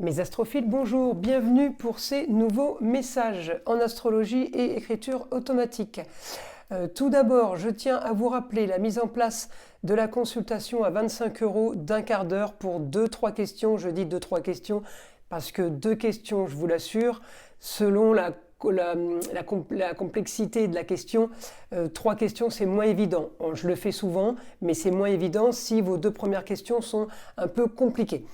Mes astrophiles, bonjour, bienvenue pour ces nouveaux messages en astrologie et écriture automatique. Tout d'abord, je tiens à vous rappeler la mise en place de la consultation à 25 € d'un quart d'heure pour 2-3 questions. Je dis 2-3 questions parce que 2 questions, je vous l'assure, selon la complexité de la question, 3 questions c'est moins évident. Bon, je le fais souvent, mais c'est moins évident si vos 2 premières questions sont un peu compliquées.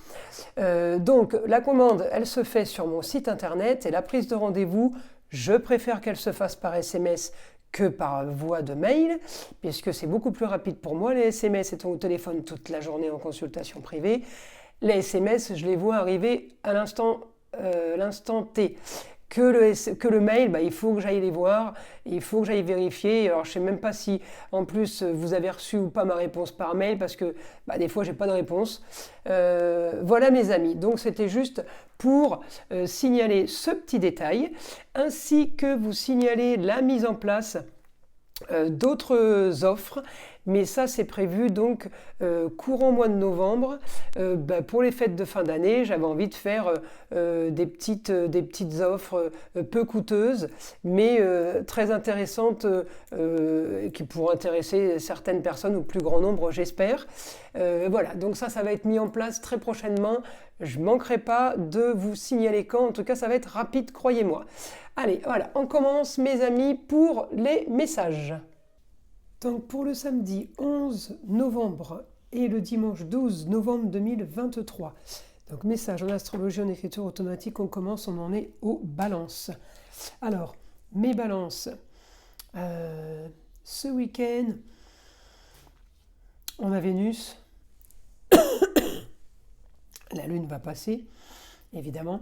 Donc la commande, elle se fait sur mon site internet et la prise de rendez-vous, je préfère qu'elle se fasse par SMS que par voie de mail, puisque c'est beaucoup plus rapide pour moi. Les SMS étant au téléphone toute la journée en consultation privée, les SMS, je les vois arriver à l'instant T. Que le mail, il faut que j'aille les voir, il faut que j'aille vérifier. Alors je ne sais même pas si en plus vous avez reçu ou pas ma réponse par mail parce que des fois j'ai pas de réponse. Voilà mes amis, donc c'était juste pour signaler ce petit détail ainsi que vous signaler la mise en place d'autres offres, mais ça c'est prévu donc courant mois de novembre. Pour les fêtes de fin d'année, j'avais envie de faire des petites offres peu coûteuses, mais très intéressantes, qui pourront intéresser certaines personnes ou plus grand nombre, j'espère. Voilà, donc ça va être mis en place très prochainement. Je ne manquerai pas de vous signaler quand, en tout cas ça va être rapide, croyez-moi. Allez, voilà, on commence mes amis pour les messages. Donc pour le samedi 11 novembre et le dimanche 12 novembre 2023. Donc message en astrologie en écriture automatique, on commence, on en est aux balances. Alors, mes balances, ce week-end, on a Vénus, la Lune va passer, évidemment.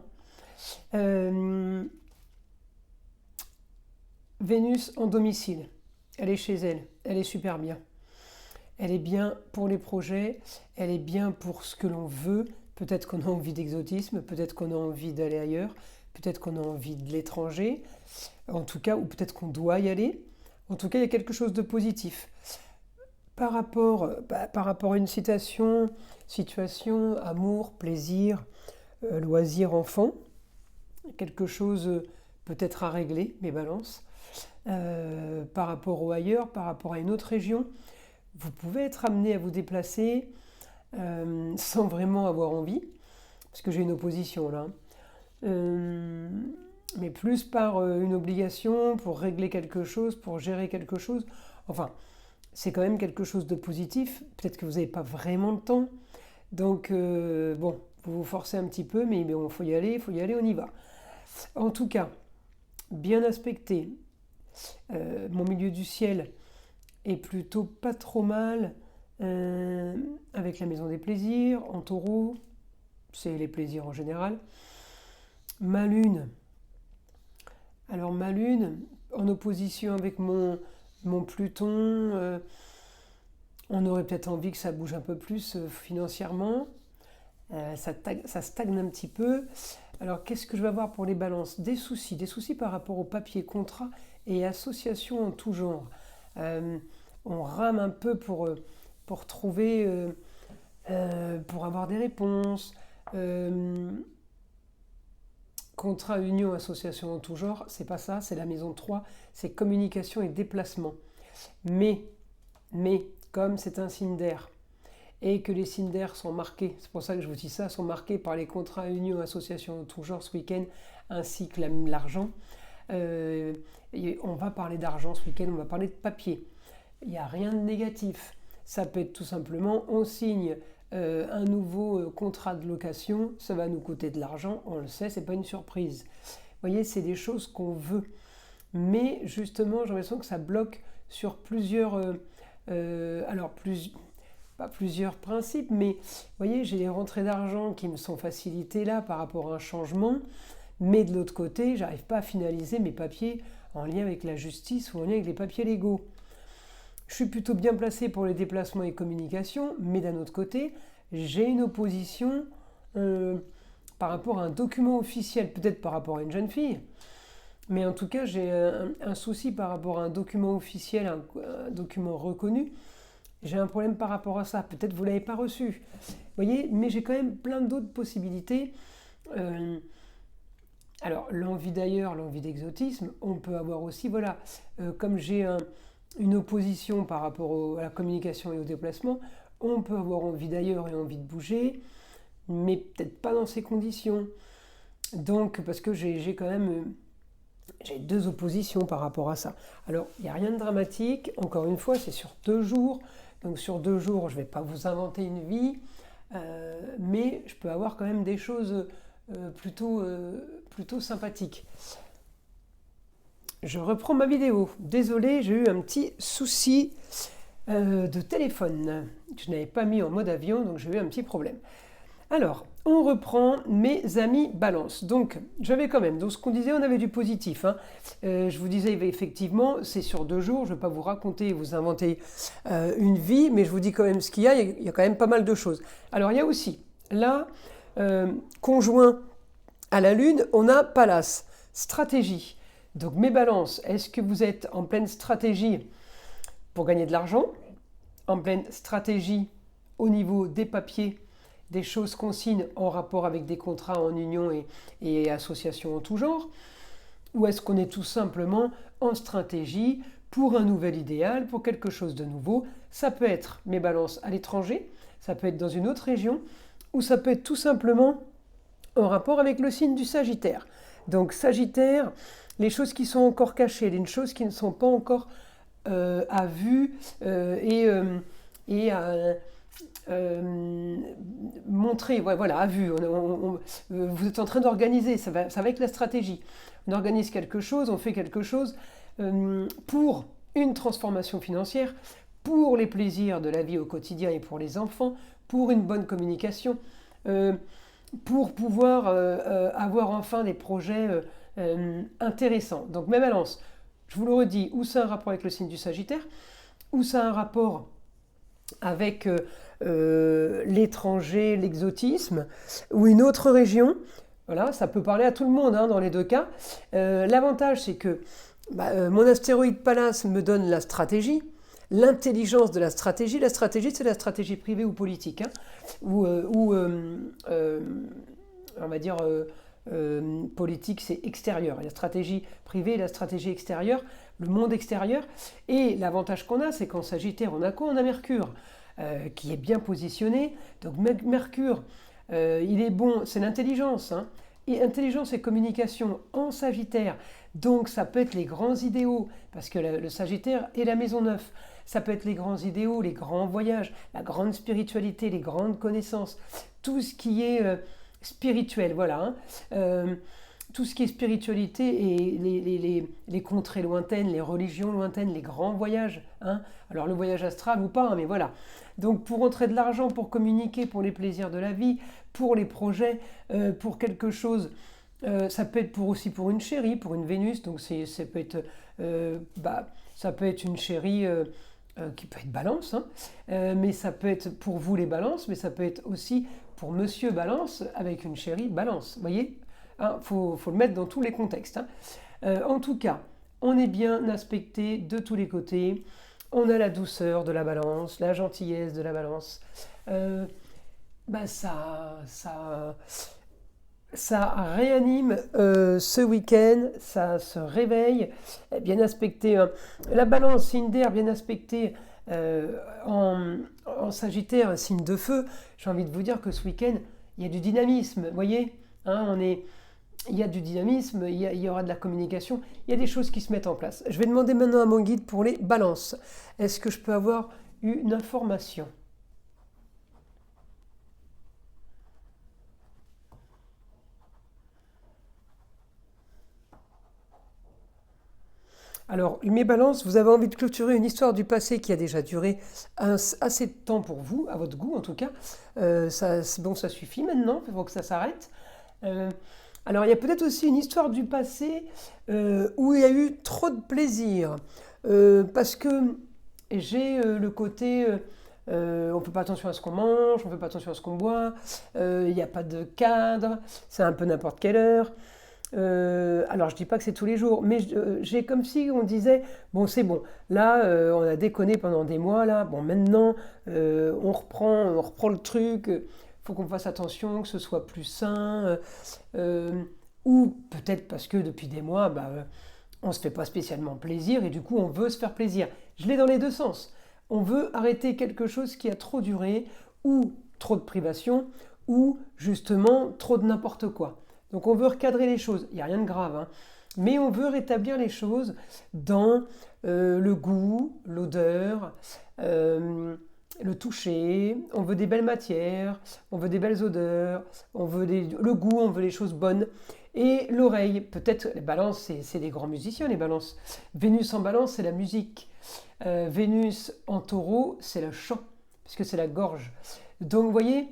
Vénus en domicile, elle est chez elle, elle est super bien. Elle est bien pour les projets, elle est bien pour ce que l'on veut. Peut-être qu'on a envie d'exotisme, peut-être qu'on a envie d'aller ailleurs, peut-être qu'on a envie de l'étranger, en tout cas, ou peut-être qu'on doit y aller. En tout cas, il y a quelque chose de positif. Par rapport à une situation, amour, plaisir, loisir, enfant, quelque chose peut-être à régler, mes balances. Par rapport au ailleurs, par rapport à une autre région, vous pouvez être amené à vous déplacer sans vraiment avoir envie, parce que j'ai une opposition là, mais plus par une obligation pour régler quelque chose, pour gérer quelque chose. Enfin, c'est quand même quelque chose de positif. Peut-être que vous n'avez pas vraiment le temps, donc vous vous forcez un petit peu, mais bon, faut y aller, on y va. En tout cas, bien aspecté. Mon milieu du ciel est plutôt pas trop mal, avec la maison des plaisirs en taureau, c'est les plaisirs en général. Ma lune, alors ma lune en opposition avec mon Pluton, on aurait peut-être envie que ça bouge un peu plus financièrement, ça stagne un petit peu. Alors qu'est-ce que je vais avoir pour les balances? Des soucis par rapport au papier, contrat et associations en tout genre. On rame un peu pour trouver, pour avoir des réponses. Contrat, union, association en tout genre, c'est pas ça, c'est la maison 3, c'est communication et déplacement. Mais, comme c'est un signe d'air, et que les signes d'air sont marqués, c'est pour ça que je vous dis ça, sont marqués par les contrats, union, association en tout genre ce week-end, ainsi que l'argent. On va parler d'argent ce week-end, on va parler de papier. Il n'y a rien de négatif. Ça peut être tout simplement, on signe un nouveau contrat de location, ça va nous coûter de l'argent, on le sait, c'est pas une surprise. Vous voyez, c'est des choses qu'on veut. Mais justement, j'ai l'impression que ça bloque sur plusieurs... pas plusieurs principes, mais vous voyez, j'ai les rentrées d'argent qui me sont facilitées là par rapport à un changement, mais de l'autre côté, j'arrive pas à finaliser mes papiers en lien avec la justice ou en lien avec les papiers légaux. Je suis plutôt bien placé pour les déplacements et communications, mais d'un autre côté, j'ai une opposition par rapport à un document officiel, peut-être par rapport à une jeune fille, mais en tout cas, j'ai un souci par rapport à un document officiel, un document reconnu. J'ai un problème par rapport à ça, peut-être vous ne l'avez pas reçu. Vous voyez, mais j'ai quand même plein d'autres possibilités Euh, alors, l'envie d'ailleurs, l'envie d'exotisme, on peut avoir aussi, voilà, comme j'ai une opposition par rapport à la communication et au déplacement, on peut avoir envie d'ailleurs et envie de bouger, mais peut-être pas dans ces conditions. Donc, parce que j'ai quand même j'ai deux oppositions par rapport à ça. Alors, il n'y a rien de dramatique. Encore une fois, c'est sur 2 jours. Donc, sur 2 jours, je ne vais pas vous inventer une vie, mais je peux avoir quand même des choses plutôt sympathiques. Je reprends ma vidéo. Désolé, j'ai eu un petit souci de téléphone. Je n'avais pas mis en mode avion, donc j'ai eu un petit problème. Alors, on reprend mes amis balance. Donc, j'avais quand même, donc ce qu'on disait, on avait du positif. Je vous disais, effectivement, c'est sur 2 jours, je ne vais pas vous raconter, vous inventer une vie, mais je vous dis quand même ce qu'il y a, il y a quand même pas mal de choses. Alors, il y a aussi, là, conjoint à la Lune, on a Pallas, stratégie. Donc, mes balances, est-ce que vous êtes en pleine stratégie pour gagner de l'argent, en pleine stratégie au niveau des papiers, des choses consignes en rapport avec des contrats en union et associations en tout genre, ou est-ce qu'on est tout simplement en stratégie pour un nouvel idéal, pour quelque chose de nouveau? Ça peut être mes balances à l'étranger, ça peut être dans une autre région, ou ça peut être tout simplement en rapport avec le signe du Sagittaire. Donc Sagittaire, les choses qui sont encore cachées, les choses qui ne sont pas encore à vue et à montrer, voilà, à vue. Vous êtes en train d'organiser, ça va avec la stratégie. On organise quelque chose, on fait quelque chose pour une transformation financière, pour les plaisirs de la vie au quotidien et pour les enfants, pour une bonne communication, pour pouvoir avoir enfin des projets intéressants. Donc mes balances, je vous le redis, ou ça a un rapport avec le signe du Sagittaire, ou ça a un rapport avec l'étranger, l'exotisme, ou une autre région. Voilà, ça peut parler à tout le monde dans les deux cas. L'avantage, c'est que mon astéroïde Pallas me donne la stratégie, l'intelligence de la stratégie. La stratégie, c'est la stratégie privée ou politique, ou on va dire politique, c'est extérieur. Il y a la stratégie privée et la stratégie extérieure, le monde extérieur. Et l'avantage qu'on a, c'est qu'en Sagittaire, on a quoi? On a Mercure, qui est bien positionné. Donc Mercure, il est bon, c'est l'intelligence. Et intelligence et communication en Sagittaire. Donc ça peut être les grands idéaux, parce que le Sagittaire est la maison 9. Ça peut être les grands idéaux, les grands voyages, la grande spiritualité, les grandes connaissances, tout ce qui est spirituel, voilà. Tout ce qui est spiritualité et les contrées lointaines, les religions lointaines, les grands voyages. Alors le voyage astral ou pas, mais voilà. Donc pour entrer de l'argent, pour communiquer, pour les plaisirs de la vie, pour les projets, pour quelque chose, ça peut être aussi pour une chérie, pour une Vénus, donc ça peut être une chérie qui peut être balance, mais ça peut être pour vous les balances, mais ça peut être aussi pour monsieur balance avec une chérie balance, vous voyez? Faut le mettre dans tous les contextes. En tout cas, on est bien aspecté de tous les côtés. On a la douceur de la balance, la gentillesse de la balance. Ça réanime ce week-end, ça se réveille, bien aspecté. La balance, signe d'air, bien aspecté en Sagittaire, un signe de feu. J'ai envie de vous dire que ce week-end, il y a du dynamisme, vous voyez, il y a du dynamisme, il y aura de la communication, il y a des choses qui se mettent en place. Je vais demander maintenant à mon guide pour les balances. Est-ce que je peux avoir une information ? Alors, mes balances, vous avez envie de clôturer une histoire du passé qui a déjà duré assez de temps pour vous, à votre goût en tout cas. Ça suffit maintenant, il faut que ça s'arrête. Alors, il y a peut-être aussi une histoire du passé où il y a eu trop de plaisir. Parce que j'ai le côté... on ne fait pas attention à ce qu'on mange, on ne fait pas attention à ce qu'on boit, il n'y a pas de cadre, c'est un peu n'importe quelle heure. Alors je dis pas que c'est tous les jours, mais j'ai comme si on disait bon c'est bon, là on a déconné pendant des mois là, bon maintenant on reprend le truc, faut qu'on fasse attention, que ce soit plus sain, ou peut-être parce que depuis des mois, on ne se fait pas spécialement plaisir et du coup on veut se faire plaisir. Je l'ai dans les deux sens. On veut arrêter quelque chose qui a trop duré, ou trop de privation, ou justement trop de n'importe quoi. Donc on veut recadrer les choses, il n'y a rien de grave, hein. Mais on veut rétablir les choses dans le goût, l'odeur, le toucher, on veut des belles matières, on veut des belles odeurs, on veut le goût, on veut les choses bonnes. Et l'oreille, peut-être, les balances, c'est des grands musiciens, les balances. Vénus en balance, c'est la musique. Vénus en taureau, c'est le chant, puisque c'est la gorge. Donc, vous voyez,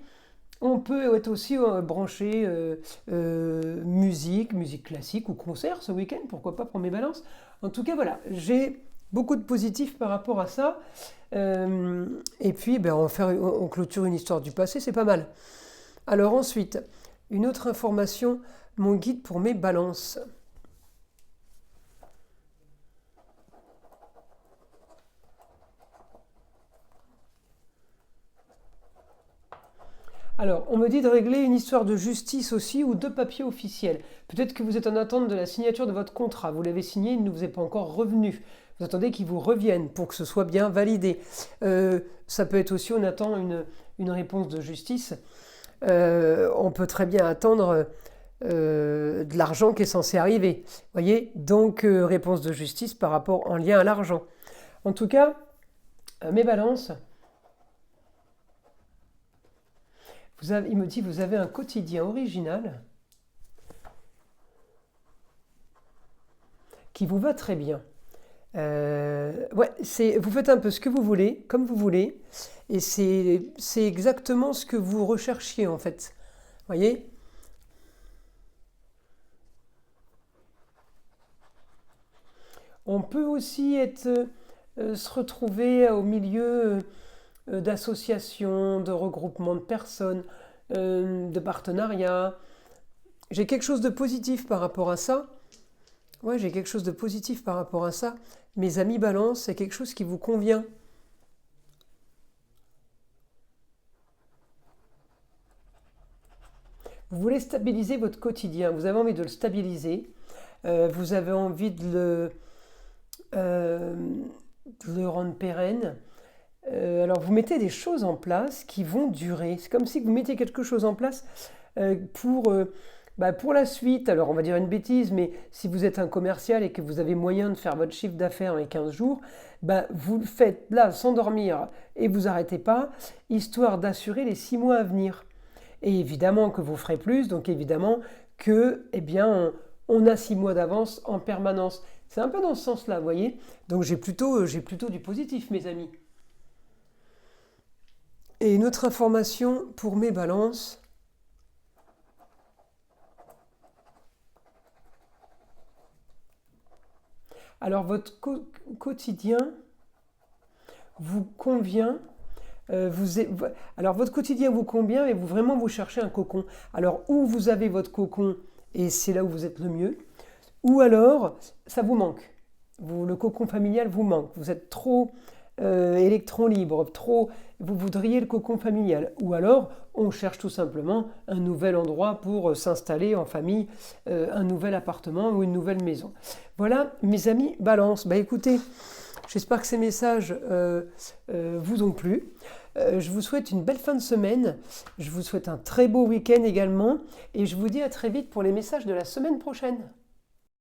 on peut être aussi branché musique classique ou concert ce week-end, pourquoi pas pour mes balances. En tout cas, voilà, j'ai beaucoup de positifs par rapport à ça. Et puis, on clôture une histoire du passé, c'est pas mal. Alors ensuite, une autre information, mon guide pour mes balances. Alors, on me dit de régler une histoire de justice aussi ou de papier officiel. Peut-être que vous êtes en attente de la signature de votre contrat. Vous l'avez signé, il ne vous est pas encore revenu. Vous attendez qu'il vous revienne pour que ce soit bien validé. Ça peut être aussi, on attend une réponse de justice. On peut très bien attendre de l'argent qui est censé arriver. Voyez, donc réponse de justice par rapport en lien à l'argent. En tout cas, mes balances, il me dit vous avez un quotidien original qui vous va très bien. Vous faites un peu ce que vous voulez, comme vous voulez, et c'est exactement ce que vous recherchiez en fait. Voyez ? On peut aussi se retrouver au milieu d'associations, de regroupements de personnes, de partenariats. J'ai quelque chose de positif par rapport à ça. Ouais, j'ai quelque chose de positif par rapport à ça. Mes amis balance, c'est quelque chose qui vous convient. Vous voulez stabiliser votre quotidien, vous avez envie de le stabiliser, vous avez envie de le rendre pérenne. Alors vous mettez des choses en place qui vont durer. C'est comme si vous mettiez quelque chose en place pour la suite. Alors on va dire une bêtise, mais si vous êtes un commercial et que vous avez moyen de faire votre chiffre d'affaires en les 15 jours, vous le faites là sans dormir et vous n'arrêtez pas, histoire d'assurer les 6 mois à venir. Et évidemment que vous ferez plus, donc évidemment que on a 6 mois d'avance en permanence. C'est un peu dans ce sens-là, vous voyez. Donc j'ai plutôt du positif, mes amis. Et une autre information pour mes balances. Alors votre quotidien vous convient. Alors votre quotidien vous convient, mais vous cherchez un cocon. Alors ou vous avez votre cocon et c'est là où vous êtes le mieux, ou alors ça vous manque. Le cocon familial vous manque. Vous êtes trop électron libre, vous voudriez le cocon familial. Ou alors on cherche tout simplement un nouvel endroit pour s'installer en famille, un nouvel appartement ou une nouvelle maison. Voilà mes amis balance. Écoutez, j'espère que ces messages vous ont plu. Je vous souhaite une belle fin de semaine. Je vous souhaite un très beau week-end également. Et je vous dis à très vite pour les messages de la semaine prochaine.